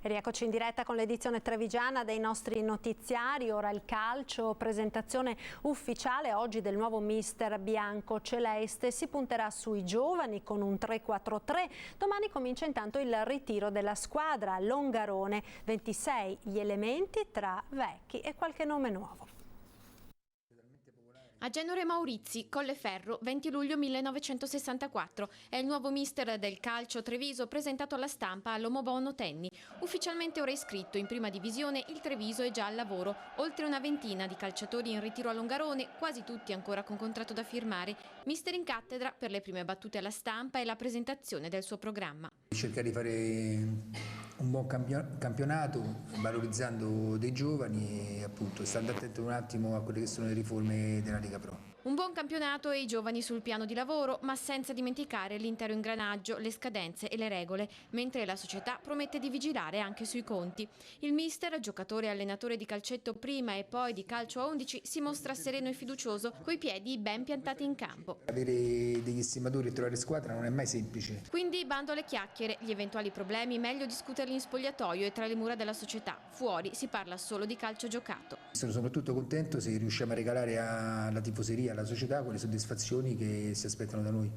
E rieccoci in diretta con l'edizione trevigiana dei nostri notiziari. Ora il calcio, presentazione ufficiale oggi del nuovo mister bianco celeste. Si punterà sui giovani con un 3-4-3. Domani comincia intanto il ritiro della squadra. Longarone, 26 gli elementi tra vecchi e qualche nome nuovo. Agenore Maurizi, Colleferro, 20 luglio 1964. È il nuovo mister del calcio Treviso presentato alla stampa all'Omobono Tenni. Ufficialmente ora iscritto in prima divisione, il Treviso è già al lavoro. Oltre una ventina di calciatori in ritiro a Longarone, quasi tutti ancora con contratto da firmare. Mister in cattedra per le prime battute alla stampa e la presentazione del suo programma. Cercare di fare un buon campionato, valorizzando dei giovani e appunto stando attento un attimo a quelle che sono le riforme della Lega Pro. Un buon campionato e i giovani sul piano di lavoro, ma senza dimenticare l'intero ingranaggio, le scadenze e le regole, mentre la società promette di vigilare anche sui conti. Il mister, giocatore e allenatore di calcetto prima e poi di calcio a 11, si mostra sereno e fiducioso, coi piedi ben piantati in campo. Avere degli estimatori e trovare squadra non è mai semplice. Quindi bando alle chiacchiere, gli eventuali problemi meglio discuterli in spogliatoio e tra le mura della società. Fuori si parla solo di calcio giocato. Sono soprattutto contento se riusciamo a regalare alla tifoseria, alla società, quelle soddisfazioni che si aspettano da noi.